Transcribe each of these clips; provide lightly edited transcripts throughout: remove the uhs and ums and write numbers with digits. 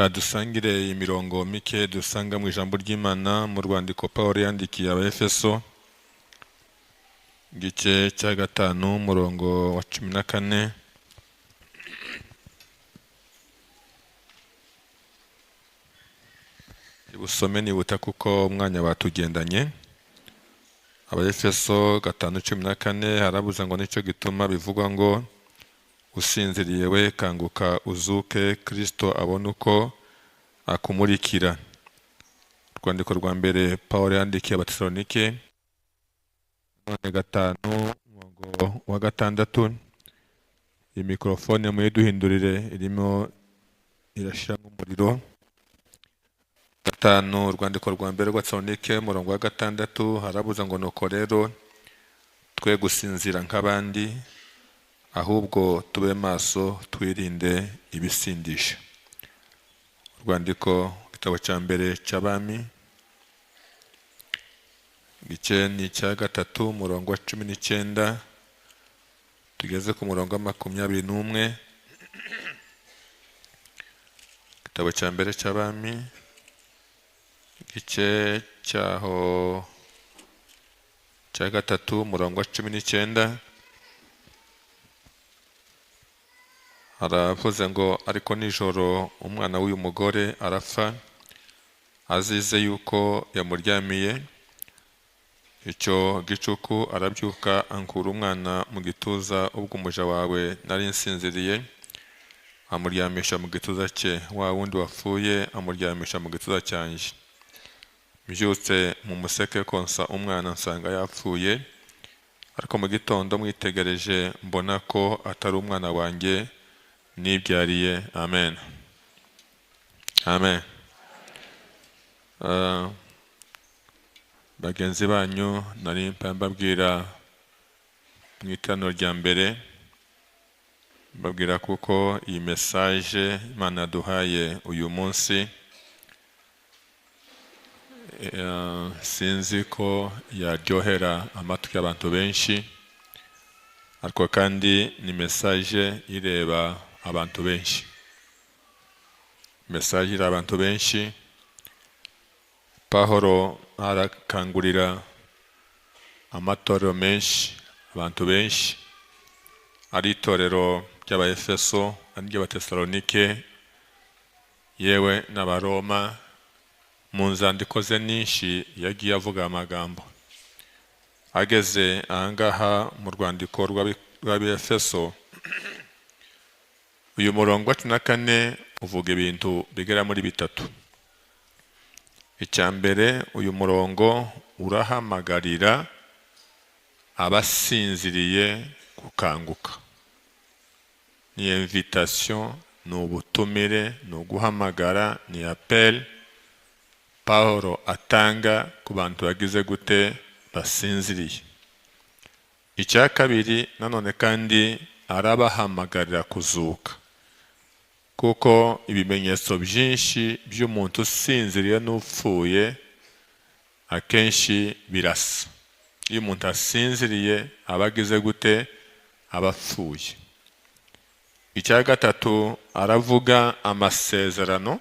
Dusangire imirongo mike dusanga mu ijambo ry'Imana mu rwandiko Pawulo yandikiye Abefeso igice cya 5 umurongo wa 14. Ibusome nibuta kuko umwanya batugendanye. Abefeso 5:14 harabuza ngo nico gituma bivugwa ngo usinziriye we kanguka uzuke, Kristo abona uko akumurikira. Rwandiko rwa mbere Pawulo yandikiye Abatesalonike 5 umurongo wa 6. Iyi mikrofone muyiduhindurire irimo irashiramo umuriro. 5 Rwandiko rwa mbere rw'Abatesalonike umurongo wa 6 harabuza ngo nuko rero twe gusinzira nk'abandi, ahubwo tube maso twirinde ibisindisha. Rwandiko igitabo cya mbere cy'Abami igice ni cya 3 umurongo wa 19 tugeze ku murongo wa 21. Igitabo cya mbere cy'Abami igice cyaho cya 3 umurongo wa 19 haravuze ngo ariko nijoro umwana w'uyu mugore arapfa azize yuko yamuryamiye. Icyo gicuku arabyuka ankura umwana mu gituza ubwo umuja wawe nari nsinziriye, amuryamisha mu gituza cye, wa wundi wapfuye amuryamisha mu gituza cyanjye. Mbyutse mu museke konsa umwana nsanga yapfuye, ariko mu gitondo mwitegereje mbona ko atari umwana wanjye nibyariye. Amen. Amen. Bagenzi banyu nari mbabwira mu iteraniro rya mbere, mbabwira kuko iyi message Imana duhaye uyu munsi sinzi ko yaryohera amatwi y'abantu benshi, ariko kandi ni message ireba abantu benshi. Message ireba abantu benshi. Pawulo arakangurira amatorero menshi, abantu benshi, ari itorero ry'Abaefeso, ry'Abatesalonike, yewe n'Abaroma. Mu nzandiko ze nyinshi yagiye avuga amagambo. Ageze ahangaha mu rwandiko rw'Abaefeso uyu murongo wa 14 uvuga ibintu bigera muri 3. Icya mbere, uyu murongo urahamagarira abasinziriye gukanguka. Ni invitation, ni ubutumire, ni uguhamagara, ni appel Pawulo atanga ku bantu bagize gute basinziriye. Icya kabiri, nanone kandi arabahamagarira kuzuka, kuko ibimenyetso byinshi by'umuntu usinziriye n'upfuye akenshi birasa. Iyo umuntu asinziriye abagize gute abapfuye. Icya gatatu, aravuga amasezerano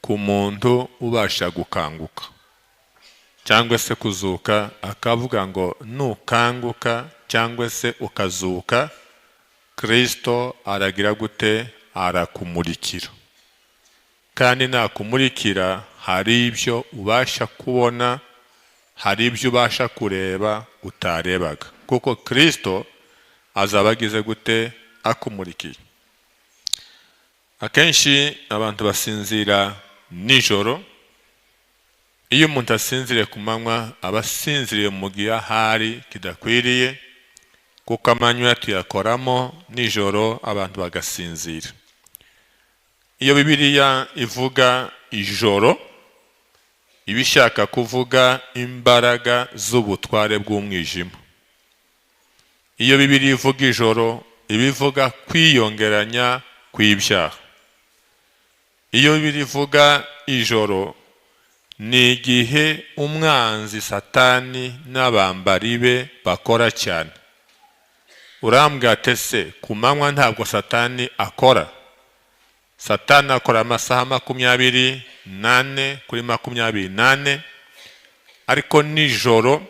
ku muntu ubasha gukanguka cyangwa se kuzuka, akavuga ngo nukanguka cyangwa se ukazuka, Kristo aragira gute arakumurikira. Kandi nakumurikira hari ibyo ubasha kubona, hari ibyo ubasha kureba utarebaga, kuko Kristo azabagize gute akumurikiye. Akenshi abantu basinzira nijoro. Iyo umuntu asinziriye ku manywa aba asinziriye mu gihe ahari kidakwiriye, kuko amanywa tuyakoramo, nijoro abantu bagasinzira. Iyo Bibiliya ivuga ijoro iba ishaka kuvuga imbaraga z'ubutware bw'umwijima. Iyo Bibiliya ivuga ijoro iba ivuga kwiyongeranya kw'ibyaha. Iyo Bibiliya ivuga ijoro ni igihe umwanzi Satani n'abambari be bakora cyane. Urambwira ate se ku manywa ntabwo Satani akora? Satani akora amasaha 28 kuri 28, ariko nijoro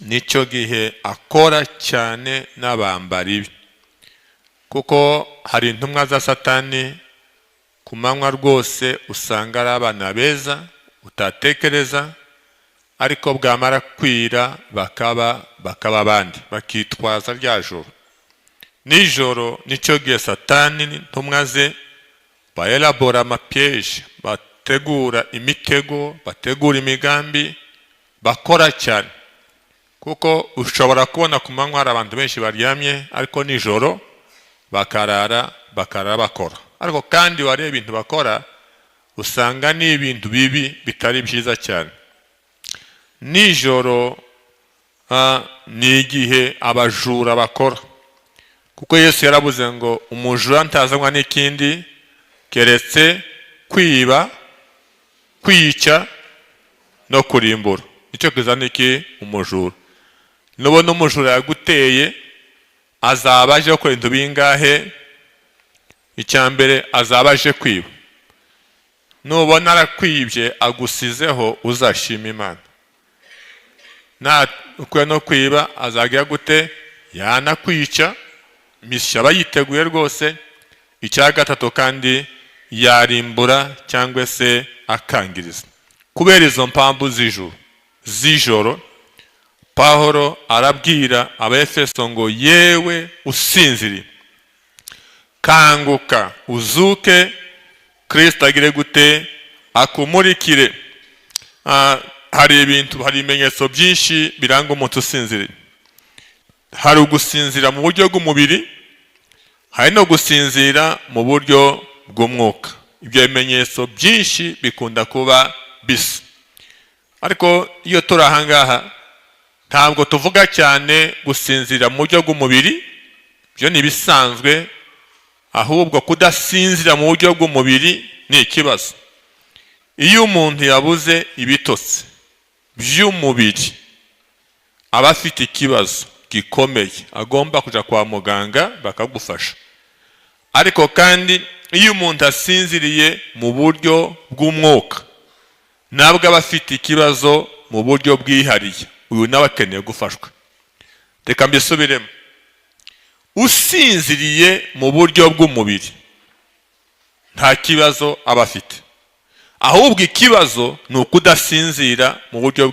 nicyo gihe akora cyane n'abambari be, kuko hari intumwa za Satani ku manywa rwose usanga ari abana beza utatekereza, ariko bwamara kwira bakaba abandi, bakitwaza rya joro. Nijoro nicyo gihe Satani n'intumwa ze baelabora amapiège, bategura imitego, bategura imigambi, bakora cyane, kuko ushobora kubona ku manywa hari abantu benshi baryamye, ariko nijoro bakarara bakora. Ariko kandi wareba ibintu bakora usanga ni ibintu bibi bitari byiza cyane. Nijoro ni igihe abajura bakora, kuko Yesu yaravuze ngo umujura ntazanywa n'ikindi keretse kwiba, kwica no kurimbura. Nicyo kizana iki umujura. Nubona umujura yaguteye azaba aje gukora ibintu bingahe? Icyambere azaba aje kwiba. Nubona arakwibye agusizeho uzashima Imana. Na ukwe no kwiba azagira gute? Yanakwica, misha bayiteguye rwose. Icya gatatu kandi yarimbura cyangwa se akangiriza. Kubera izo mpamvu z'ijoro Pawulo arabwira Abefeso ngo yewe usinziriye, kanguka uzuke, Kristo agire gute? Akumurikire. Hari ibimenyetso byinshi biranga umuntu usinziriye. Hari ugusinzira mu buryo bw'umubiri, hari no gusinzira mu buryo bw'umwuka. Ibyo bimenyetso byinshi bikunda kuba bisa, ariko iyo turi ahangaha ntabwo tuvuga cyane gusinzira mu buryo bw'umubiri, byo ni bisanzwe, ahubwo kudasinzira mu buryo bw'umubiri ni ikibazo. Iyo umuntu yabuze ibitotsi by'umubiri aba afite ikibazo gikomeye, agomba kuja kwa muganga bakagufasha. Ariko kandi iyo umuntu asinziriye mu buryo bw'umwuka nabwo aba afite ikibazo mu buryo bwihariye, uyu nawe akeneye gufashwa. Reka mbisubiremo. Usinziriye mu buryo bw'umubiri nta kibazo aba afite, ahubwo ikibazo ni ukudasinzira mu buryo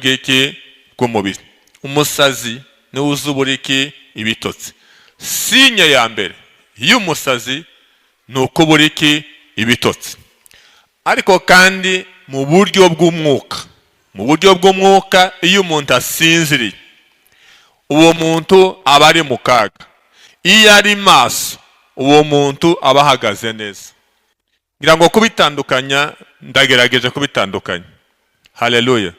bw'umubiri. Umusazi niwe uzubura ibitotsi. Sinye ya mbere y'umusazi ni ukubura ibitotsi. Ariko kandi mu buryo bw'umwuka iyo umuntu asinziriye uwo muntu aba ari mu kaga. Iyo ari maso uwo muntu aba ahagaze neza. Ngira ngo kubitandukanya, ndagerageje kubitandukanya. Haleluya.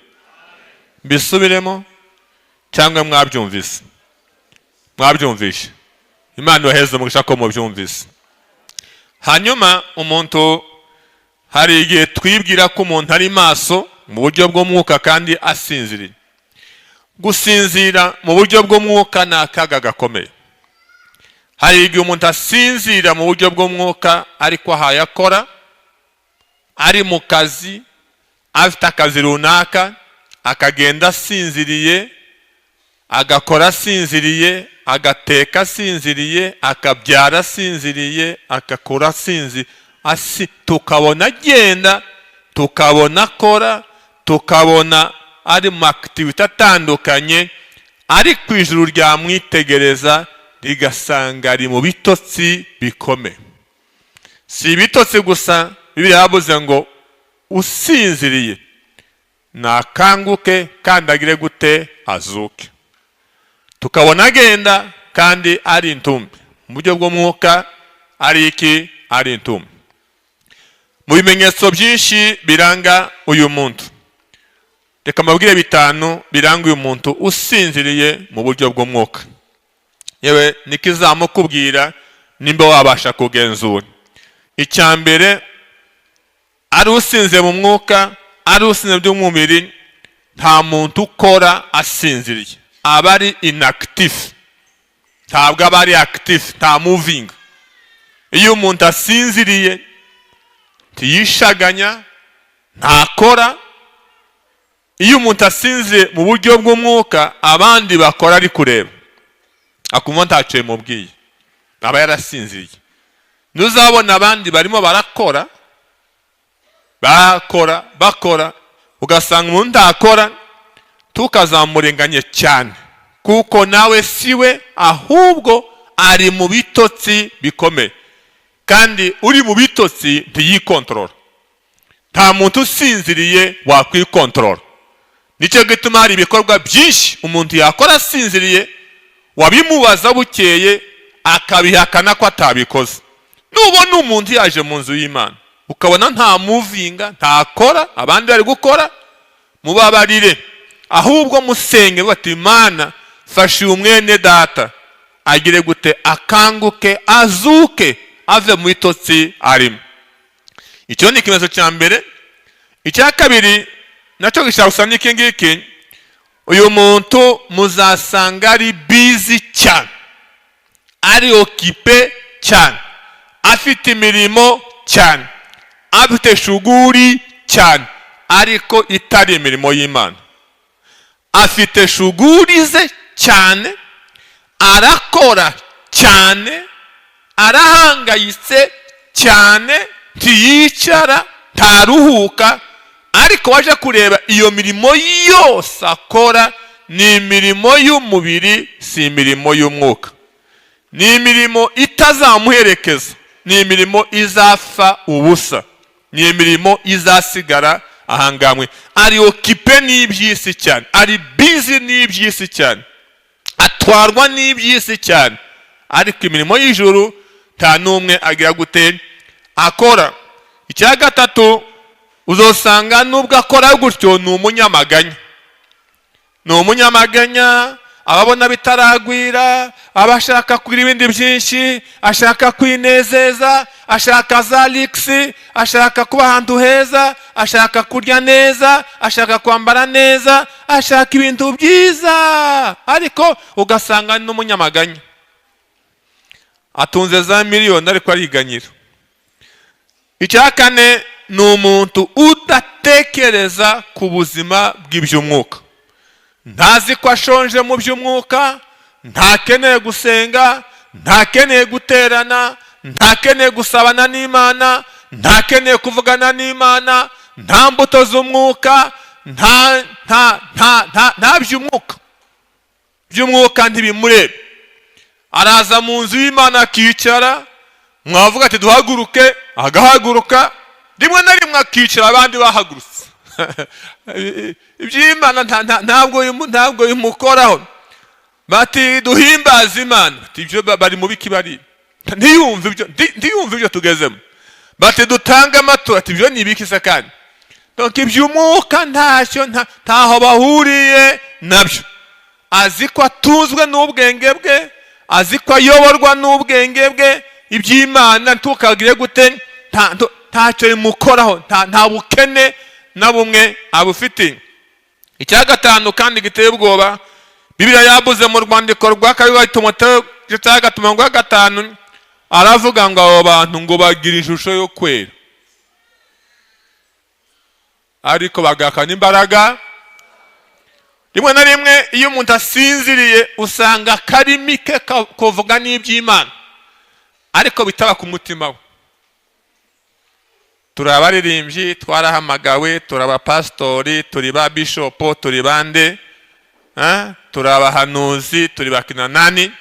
Mbisubiremo cyangwa mwabyumvise? Mwabyumvishe? Imana ibaheze umugisha ko mubyumvise. Hanyuma umuntu, hari igihe twibwira ko umuntu ari maso mu buryo bw'umwuka kandi asinziriye. Gusinzira mu buryo bw'umwuka ni akaga gakomeye. Hari igihe umuntu asinzira mu buryo bw'umwuka ariko ahaye akora, ari mu kazi, afite akazi runaka, akagenda asinziriye, agakora asinziriye, agateka asinziriye, akabyara asinziriye, agakora asinziriye. Tukabona agenda, tukabona akora, tukabona ari mu activity atandukanye, ari ku ijuru ryamwitegereza rigasanga ari mu bitotsi bikomeye. Si ibitotsi gusa, Bibiliya yavuze ngo usinziriye nakanguke kandi agire gute? Azuke. Tukabona agenda kandi ari intumbi. Mu buryo bw'umwuka ari iki? Ari intumbi. Mu bimenyetso byinshi biranga uyu muntu, reka mbabwire 5 biranga uyu muntu usinziriye mu buryo bw'umwuka. Yewe nikizamukubwira nimba wabasha kugenzura. Icyambere, ari usinze mu mwuka, ari usinze by'umubiri, nta muntu ukora asinziriye, aba ari inactive. Ntabwo aba ari active, nta moving. Iyo umuntu asinziriye ntiyishaganya, ntakora. Iyo umuntu asinze mu buryo bw'umwuka, abandi bakora ari kureba, akumva ntacyo yamubwiye, aba yarasinziriye. Ntuzabona abandi barimo barakora, ugasanga umuntu ntakora, tukazamurenganye cyane, kuko nawe siwe, ahubwo ari mu bitotsi bikomeye. Kandi uri mu bitotsi ntiyikontorora. Nta muntu usinziriye wakwikontorora. Nicyo gituma hari ibikorwa byinshi umuntu yakora asinziriye, wabimubaza bukeye akabihakana ko atabikoze. Nubona umuntu yaje mu nzu y'Imana ukabona nta muvinga, ntakora, abandi bari gukora, mubabarire, ahubwo musenge bati Imana fasha umwene data agire gute, akanguke, azuke, ave mu itotsi arimo. Icyo ni ikimenyetso cya mbere. Icya kabiri nacyo gishaka gusa n'iki ngiki, uyu muntu muzasanga ari busy cyane, ari okipe cyane, afite imirimo cyane, afite shuguri cyane, ariko itari imirimo y'Imana. Afite shuguri ze cyane, arakora cyane, arahangayitse cyane, ntiyicara, ntaruhuka, ariko waje kureba iyo mirimo yose akora ni imirimo y'umubiri, si imirimo y'umwuka. Ni imirimo itazamuherekeza, ni imirimo izapfa ubusa, ni imirimo izasigara ahangamwe. Ari okipe n'iby'isi cyane, ari busy n'iby'isi cyane, atwarwa n'iby'isi cyane, ariko imirimo y'ijuru nta n'umwe agira gute akora. Icya gatatu, uzosanga nubwo akora gutyo ni umunyamaganya. Ni umunyamaganya, ababona bitaragwira, abashaka kugira ibindi byinshi, ashaka kwinezeza, ashaka za liksi, ashaka kuba ahantu heza, ashaka kurya neza, ashaka kwambara neza, ashaka ibintu byiza, ariko ugasanga ni n'umunyamaganya. Atunze za miliyoni ariko ariganyira. Icya kane, ni umuntu udatekereza ku buzima bw'iby'umwuka. Ntazi ko ashonje mu by'umwuka, ntakeneye gusenga, ntakeneye guterana, ntakeneye gusabana n'Imana, ntakeneye kuvugana n'Imana, nta mbuto z'umwuka, nta by'umwuka. By'umwuka ntibimurebe. Araza mu nzu y'Imana akicara, mwavuga ati duhaguruke, agahaguruka, rimwe na rimwe akicara abandi bahagurutse. Iby'Imana ntabwo bimukoraho. Bati duhimbaze Imana, bati ibyo bari mu biki bari, ntiyumve ibyo tugezemo. Bati dutange amaturo, ati ibyo ni ibiki se kandi. Donc iby'umwuka ntaho bahuriye nabyo. Azi ko atuzwe n'ubwenge bwe, azi ko ayoborwa n'ubwenge bwe, iby'Imana ntukagire gute ntacyo bimukoraho, nta bukene na bumwe abufite. Icya gatanu kandi giteye ubwoba, Bibiliya yabuze mu rwandiko rwa kabiri wa Timoteyo cya gatatu rwa gatanu, aravuga ngo abo bantu ngo bagira ishusho yo kwera, ariko bagakana imbaraga. Rimwe na rimwe iyo umuntu asinziriye usanga karimi ke kuvuga n'iby'Imana, ariko bitaba ku mutima we. Turi abaririmbyi, twarahamagawe, turi abapasitori, turi ba bishopo, turi bande, turi abahanuzi, turi bakinanani,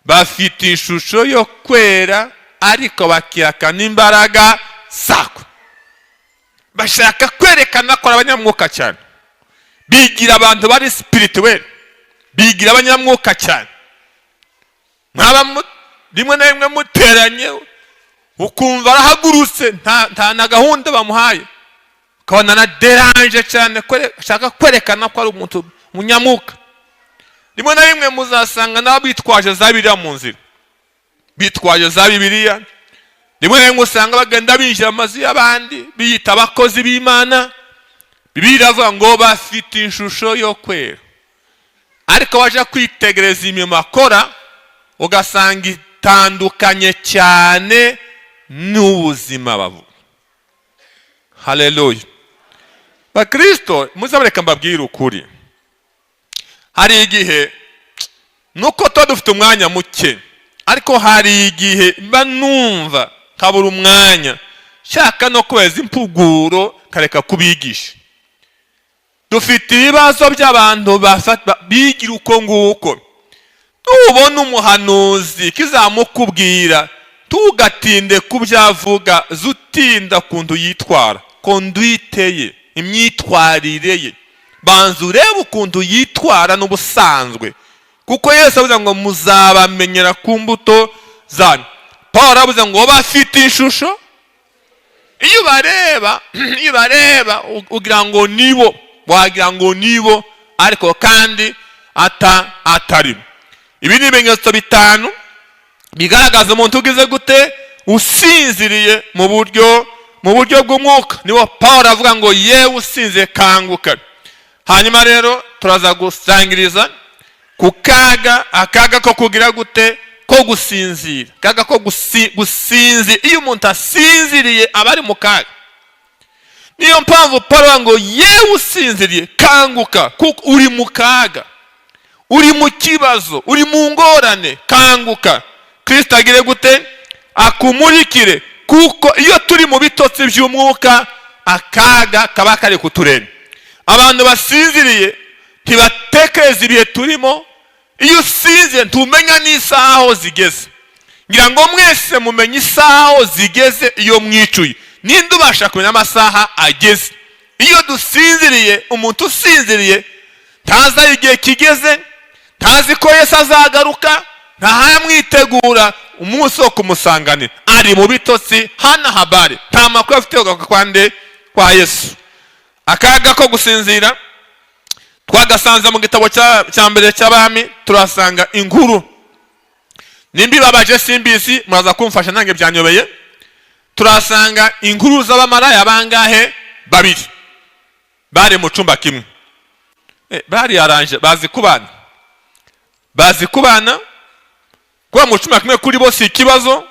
bafite ishusho yo kwera, ariko bakihakana imbaraga zako. Bashaka kwerekana ko abanyamwuka cyane, bigira abantu bari spirituel, bigira abanyamwuka cyane. Mwaba rimwe na rimwe muteranye, ukumva arahagurutse, nta na gahunda bamuhaye, ukabona na deranje cyane, ashaka kwerekana ko ari umuntu munyamwuka. Rimwe na rimwe muzasanga nabo bitwaje za Bibiliya mu nzira, bitwaje za Bibiliya. Rimwe na rimwe usanga bagenda binjira amazu y'abandi, biyita abakozi b'Imana. Bibiliya iravuga ngo bafite ishusho yo kwera, ariko waje kwitegereza imirimo akora ugasanga itandukanye cyane n'ubuzima bavuga. Haleluya. Bakristo muzabareka mbabwira ukuri. Hari igihe nuko tuba dufite umwanya muke, ariko hari igihe mba numva kabura umwanya shaka no kweza impuguro kareka kubigisha. Dufite ibibazo by'abantu bigira uko nguko. Nubona umuhanuzi kizamukubwira tugatinde kubyavuga, zutinda kundu yitwara, conduite ye, imyitwarire ye. Banza urebe ukuntu yitwara n'ubusanzwe, kuko Yesu avuze ngo muzabamenyera ku mbuto zanyu. Paul avuze ngo bafite ishusho, iyo bareba ugira ngo nibo, wagira ngo nibo, ariko kandi atari. Ibi ni ibimenyetso bitanu bigaragaza umuntu ugize gute, usinziriye mu buryo bw'umwuka. Niwo Paul avuga ngo yewe usinze kanguka. Hanyuma rero turaza gusangiriza ku akaga ko kugira gute, ko gusinzira. Akaga ko gusinzira, iyo umuntu asinziriye aba ari mu kaga. Niyo mpamvu Paul ngo yewe usinziriye kanguka, kuko uri mu kaga, uri mu kibazo, uri mu ngorane, kanguka. Kristo agire gute, akumurikire, kuko iyo turi mu bitotsi by'umwuka akaga kaba kari kuturema. Abantu basinziriye ntibatekereza ibihe turimo. Iyo usinziriye ntumenya n'isaha aho zigeze. Ngira ngo mwese mumenye isaha aho zigeze iyo mwicuye. Ninde ubasha kumenya amasaha ageze? Iyo dusinziriye, umuntu usinziriye ntazi igihe kigeze, ntazi ko Yesu azagaruka, ntayamwitegura umunsi wo kumusanganira. Ari mu bitotsi hana habari, nta makuru afite kwa Yesu. Akaga ko gusinzira twagasanze mu gitabo cya mbere cy'Abami. Turasanga inkuru nimbibabaje simbizi, muraza kumfasha nange byanyobeye. Turasanga inkuru z'abamaraya bangahe? Babiri bari mu cyumba kimwe. Bari aranje, bazi kubana kuba mu cyumba kimwe kuri bose ikibazo,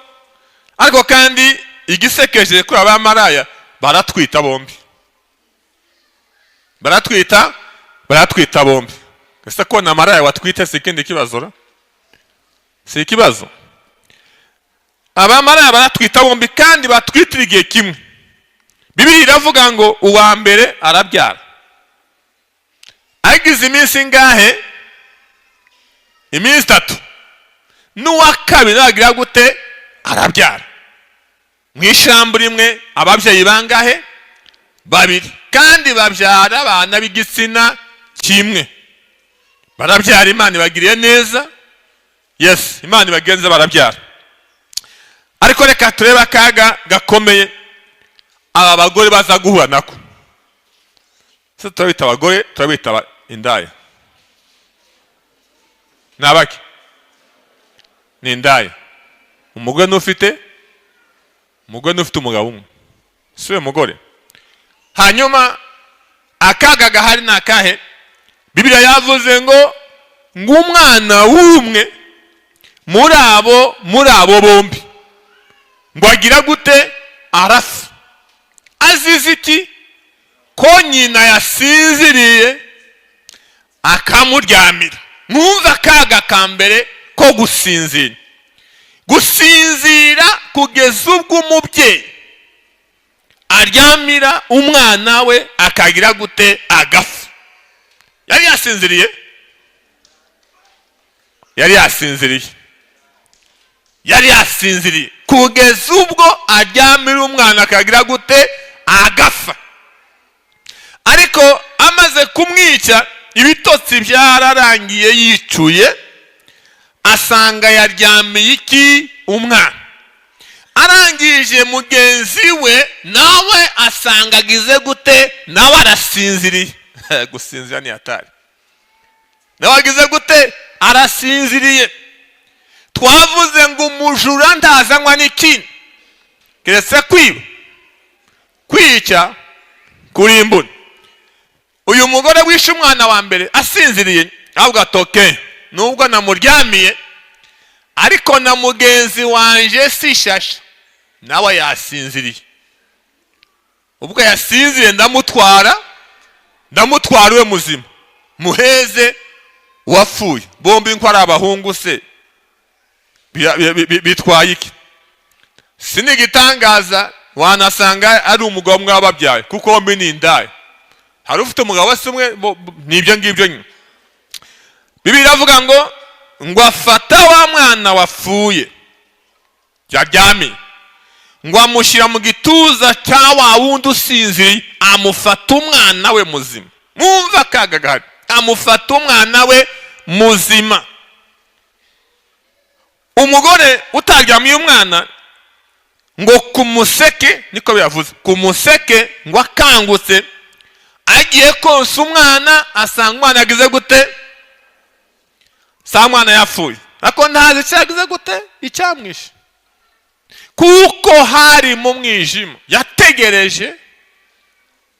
ariko kandi igisekeje kuri abamaraya baratwita bombi. Baratwita bombi. Ese ko na maraya watwite si ikindi kibazo ra? Si ikibazo. Abamaraya baratwita bombi kandi batwitira igihe kimwe. Bibiliya iravuga ngo uwa mbere arabyara. Agize iminsi ngahe? Iminsi 3. N'uwa kabiri agira gute, arabyara. Mw'ishambu rimwe ababyeyi bangahe? Babiri. Kandi babyara abana b'igitsina kimwe. Barabyara, Imana ibagiriye neza. Yes, Imana ibagenza barabyara. Ariko reka turebe akaga gakomeye aba bagore baza guhura nako. Se turabita abagore, turabita indaya. Nabaki? Ni indaya. Umugore n'ufite umugabo umwe. Siwe mugore. Hanyuma akaga gahari nakahe? Bibiliya yavuze ngo umwana w'umwe muri abo bombi ngo agira gute, arafa. Azize iki? Ko nyina yasinziriye akamuryamira. Mwumva akaga ka mbere ko gusinzira. Gusinzira kugeza ubwo umubyeyi aryamira umwana we akagira gute, agafa. Yari yasinziriye? Yari yasinziriye kugeza ubwo aryamira umwana akagira gute, agafa. Ariko amaze kumwica, ibitotsi byararangiye, yicuye, asanga yaryamiye iki, umwana. Arangije mugenzi we nawe asanga agize gute, nawe arasinziriye. Gusinzira ni hatari. Nawe agize gute, arasinziriye. Twavuze ngo umujura ntazanywa n'ikindi keretse kwiba, kwica, kurimbura. Uyu mugore wishe umwana wa mbere asinziriye, ahubwo atoke nubwo namuryamiye, ariko na mugenzi wanje si shasha nawe yasinziriye. ubwo yasinziye ndamutwara we muzima muheze wapfuye. Bombi nko ari abahungu se bitwaye iki? Sinigitangaza wanasanga ari umugabo mwababyaye kuko bombi ni indaya. Hari ufite umugabo wese umwe nibyo ngibyo nyine. Bibiliya iravuga ngo afata wa mwana wapfuye yaryamye, ngo amushyira mu gituza cya wa wundi usinziriye, amufata umwana we muzima. Mwumva akaga gahari, amufata umwana we muzima. Umugore utaryamiye umwana ngo kumuseke, niko biyavuze, kumuseke ngo akangutse agiye konsa umwana, asanga umwana yagize gute? Sa umwana yapfuye, ariko ntazi icyo yagize gute icyamwishe, kuko hari mu mwijima. Yategereje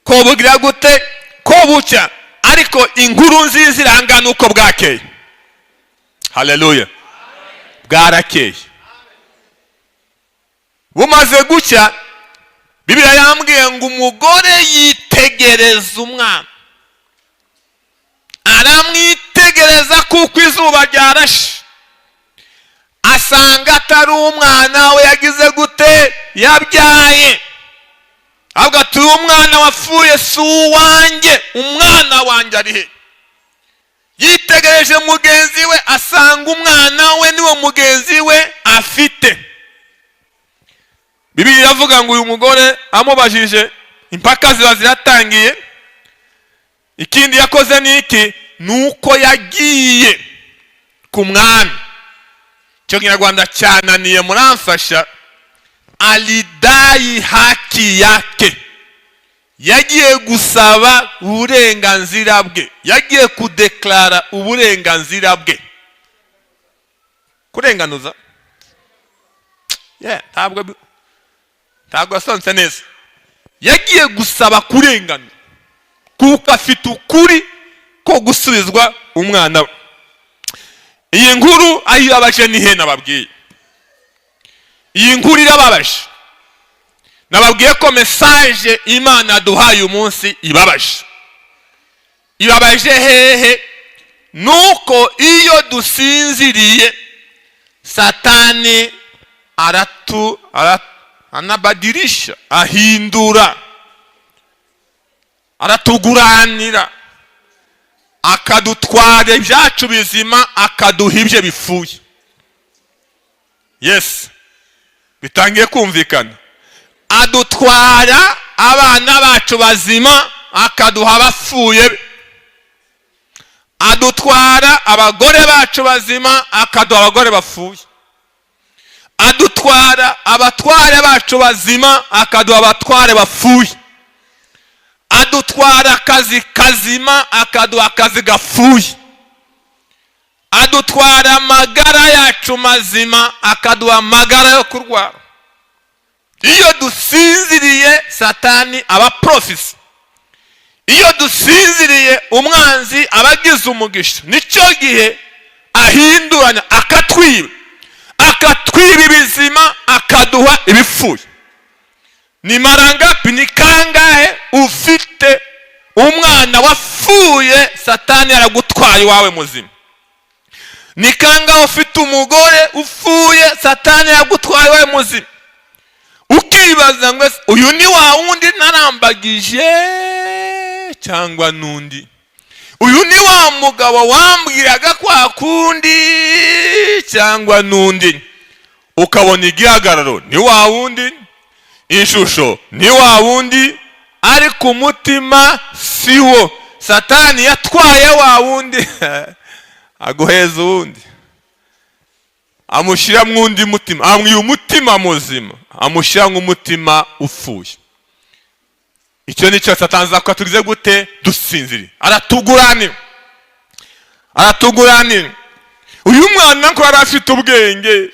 ko bugira gute, ko bucya, ariko inkuru nziza iranga nuko bwakeye. Haleluya, bwarakeye. Bumaze gucya, Bibiliya yambwiye ngo umugore yitegereza umwana, aramwitegereza kuko izuba ryarashe, asanga atari umwana we yagize gute yabyaye, ahubwo ati umwana wapfuye si uwanjye, umwana wanjye ari he? Yitegereje mugenzi we, asanga umwana we niwo mugenzi we afite. Bibiliya iravuga ngo uyu mugore amubajije, impaka ziba ziratangiye. Ikindi yakoze ni iki? Nuko yagiye ku mwami. Cyo Kinyarwanda cyananiye, muramfasha. Alidai haki yake, yagiye gusaba uburenganzira bwe, yagiye kudeklara uburenganzira bwe. Kurenganuza ntabwo asonse neza. Yagiye gusaba kurenganura kuko afite ukuri ko gusubizwa umwana we. Iyi nkuru ayo abaje ni he nababwiye? Iyi nkuru irababaje. Nababwiye ko message Imana duhaye umunsi ibabaje. Ibabaje hehe? Nuko iyo dusinziriye Satani anabadirisha, ahindura, aratuguranira, akadutwara ibyacu bizima, akaduha ibye bifuye. Yes, bitangiye kumvikana. Adutwara abana bacu bazima, akaduha abapfuye. Adutwara abagore bacu bazima, akaduha abagore bapfuye. Adutwara abatware bacu bazima, akaduha abatware bapfuye. Adutwara akazi kazima, akaduha akazi gapfuye. Adutwara amagara yacu mazima, akaduha amagara yo kurwara. Iyo dusinziriye Satani aba profisi. Iyo dusinziriye umwanzi abagize umugisha. Nicyo gihe ahinduranya, akatwiba ibizima, akaduha ibipfuye. Ni marangapi, ni kangahe ufite umwana wapfuye Satani aragutwaye wawe muzima? Ni kangahe ufite umugore upfuye Satani aragutwaye wawe muzima? Ukibaza ngo uyu ni wa wundi narambagije cyangwa nundi? Uyu ni wa mugabo wambwiraga kwa kundi cyangwa nundi? Ukabona igihagararo ni wa wundi, ishusho ni wa wundi, ariko umutima siwo. Satani yatwaye wa wundi aguheza uwundi, amushyira mu wundi mutima, amwiye umutima muzima, amushyira nk'umutima upfuye. Icyo nicyo Satani azakora tugize gute? Dusinziriye, aratuguranira. Uyu mwana ko yari afite ubwenge,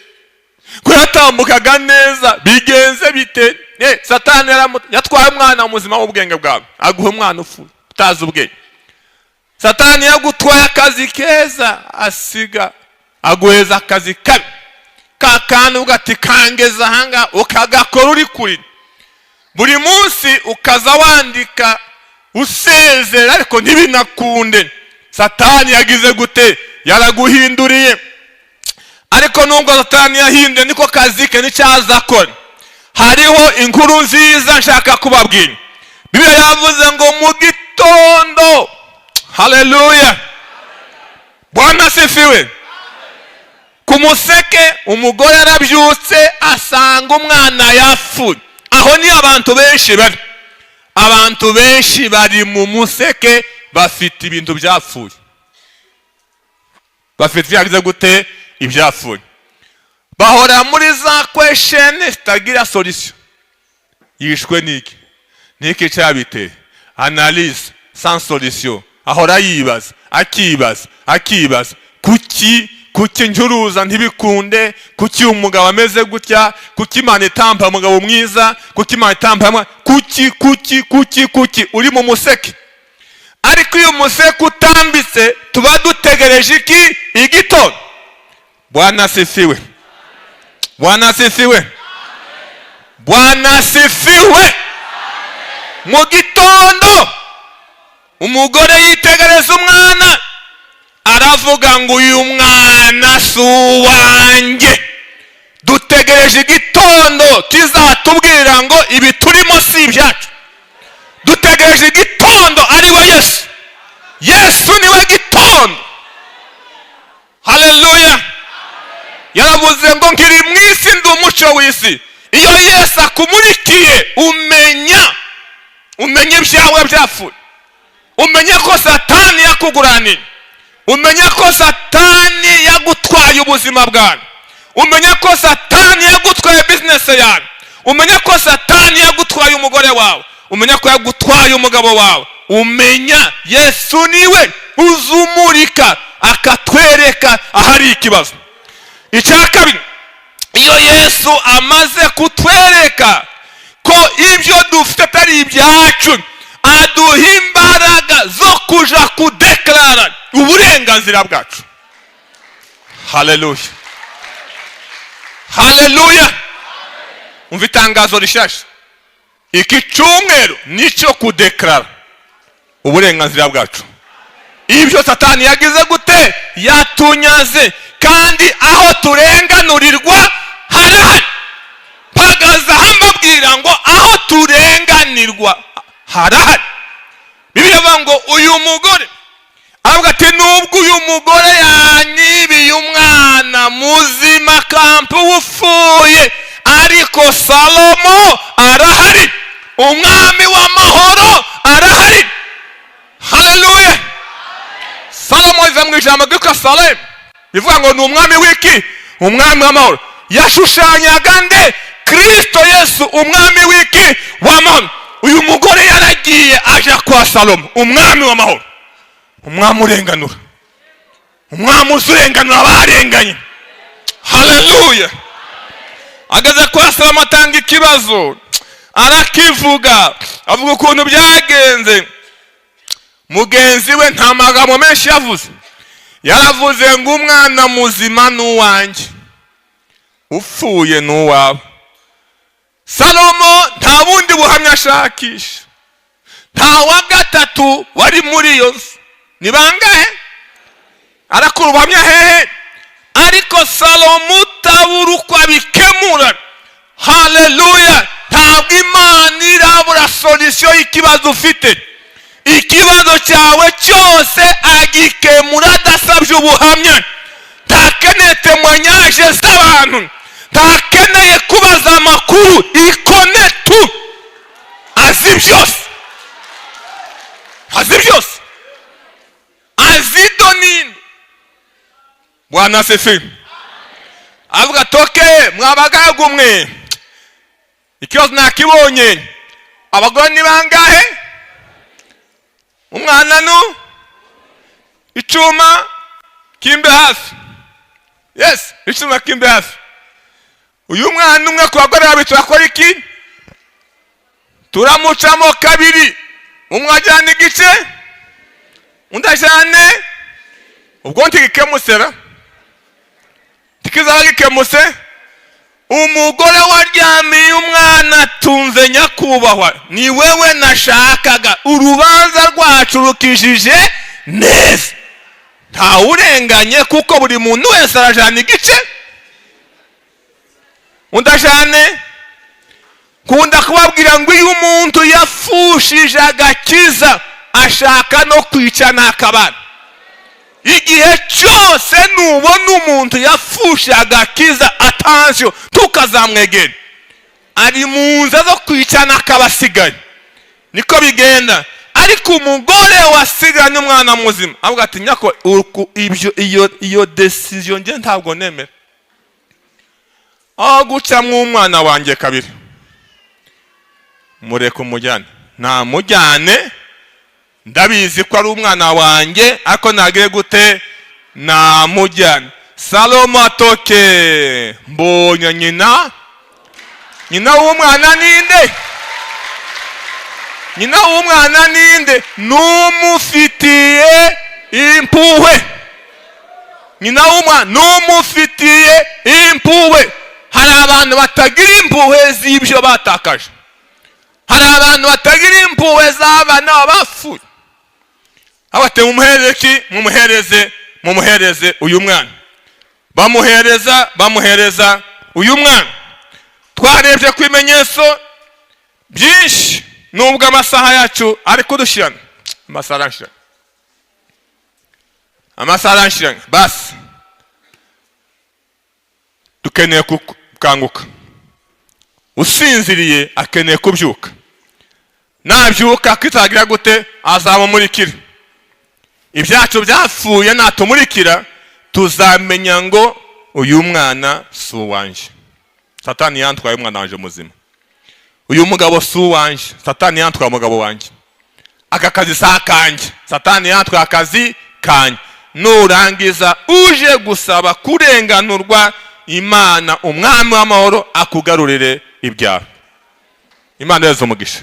ko yatambukaga neza, bigenze bite? Satani yatwaye umwana muzima w'ubwenge bwawe, aguha umwana upfuye utazi ubwenge. Satani yagutwaye akazi keza, asiga aguheza akazi kabi. Kakandi ugati kangeza hanga ukagakora uri kuri. buri munsi ukaza wandika usezera ariko ntibinakunde. Satani yagize gute? Yaraguhinduriye. Ariko nubwo Satani yahinduye niko kazi ke nicyaza akora. Hariho inkuru nziza nshaka kubabwira. Bibiliya yavuze ngo mu gitondo, haleluya, Bwana asifiwe, ku museke umugore arabyutse asanga umwana yapfuye. Aho ni abantu benshi bari. Abantu benshi bari mu museke bafite ibintu byapfuye. Bafite byagize gute? Ibyapfuye. Bahora muri za question zitagira solution. Yishwe niki? Niki cyabiteye? Analyse sans solution. Ahora yibaza, akibaza. Kuki njuruza ntibikunde? Kuki umugabo ameze gutya? Kuki Imana itampa umugabo mwiza? Kuki Imana itampa kuki uri mu museke? Ariko iyo museke utambitse tuba dutegereje iki? Igitondo. Bwana asifiwe. Bwana asifiwe. Bwana asifiwe. Mu gitondo umugore yitegereza umwana aravuga ngo uyu mwana si uwanjye. Dutegereje igitondo kizatubwira ngo ibi turimo si ibyacu. Dutegereje igitondo ari we Yesu. Yesu niwe gitondo. Haleluya. Yaravuze ngo nkiri mu isi ndi umucyo w'isi. Iyo Yesu akumurikiye umenya ibyawe byapfuye. Umenye ko Satani yakuguraniye. Umenye ko Satani yagutwaye ubuzima bwawe. Umenye ko Satani yagutwaye business yawe. Umenye ko Satani yagutwaye umugore wawe. Umenye ko yagutwaye umugabo wawe. Umenya Yesu niwe uzumurika akatwereka ahari ikibazo. Icya kabiri, iyo Yesu amaze kutwereka ko ibyo dufite atari ibyacu, aduha imbaraga zo kuja kudeklara uburenganzira bwacu. Haleluya. Haleluya. Umva itangazo rishasha. Iki cyumweru nicyo kudeklara uburenganzira bwacu. Ibyo Satani yagize gute? Yatunyaze. Kandi aho turenganurirwa harahari. Pagaza hambabwira ngo aho turenganirwa harahari. Bibiliya ivuga ngo uyu mugore avuga ati nubwo uyu mugore yanyibiye umwana muzima kampu upfuye, ariko Salomo arahari, umwami w'amahoro arahari. Haleluya. Salomo iva mu ijambo ryitwa Salem, bivuga ngo ni umwami w'iki? Umwami w'amahoro. Yashushanyaga nde? Kristo Yesu, umwami w'iki? W'amahoro. Uyu mugore yaragiye aja kwa Salomo, umwami w'amahoro, umwami urenganura, umwami uzurenganura abarenganye. Haleluya. Ageze kwa Salomo atanga ikibazo, arakivuga, avuga ukuntu byagenze. Mugenzi we nta magambo menshi yavuze. Yaravuze ngo umwana muzima n'uwanjye, upfuye n'uwawe. Salomo nta bundi buhamya ashakisha. Nta wa gatatu wari muri iyo nzu. Ni bangahe? Arakura ubuhamya hehe? Ariko Salomo utabura uko abikemura. Haleluya. Ntabwo Imana irabura solution y'ikibazo ufite. Ikibazo cyawe cyose agikemura adasabye ubuhamya. Ntakeneye témoignage z'abantu. Ntakeneye kubaza amakuru. Ikone tu. Azi byose. Azi byose. Azi donini. Bwana asifiwe. Avuga toke mwabagaga umwe. Ikibazo nakibonye. Abagore ni bangahe? Umwana no icuma kimbe hafi. Yes, icuma kimbe hafi. Uyu mwana umwe ku bagore babiri turakora iki? Turamucamo kabiri. Umwe ajyana igice, undi ajyane. Ubwo ntigikemusera. Tikizaba gikemuse. umugore waryamiye umwana tumve nyakubahwa, ni wewe nashakaga, urubanza rwacu rukijije neza, ntawurenganye kuko buri muntu wese arajana igice. Undajane kunda kubabwira ngo iyo umuntu yafushije agakiza ashaka no kwica n'akabana. Igihe cyose nubona umuntu yafushe agakiza, attention, tukazamwegera, ari mu nza zo kwica n'akabasigaye, niko bigenda. Ariko umugore wasiganye umwana muzima avuga ati nyako iyo decision nge ntabwo nemera, aho gucamwo umwana wanjye kabiri, mureke umujyane. Nta mujyane, ndabizi ko ari umwana wanjye, ariko nagire gute namujyane. Salomo atoke mbonye nyina w'umwana ninde? Nyina w'umwana ninde? Numufitiye impuhwe. Nyina w'umwana numufitiye impuhwe. Hari abantu batagira impuhwe z'ibyo batakaje, hari abantu batagira impuhwe z'abana bapfuye. Abate mumuhereze uyu mwana. Bamuhereza uyu mwana. Twarebye ku bimenyetso byinshi, nubwo amasaha yacu ari kudushirana. Amasaha arashirana. Basi dukeneye kukanguka. Usinziriye akeneye kubyuka. Nabyuka kwitagira gute azamumurikira. Ibyacu byapfuye natumurikira, tuzamenya ngo uyu mwana si uwanje. Satani yantwaye umwana wanje muzima. Uyu mugabo si uwanje. Satani yantwaye umugabo wanje. Aka kazi si akanje. Satani yantwaye akazi kanje. Nurangiza uje gusaba kurenganurwa, Imana umwami w'amahoro akugarurire ibyawe. Imana yazo umugisha.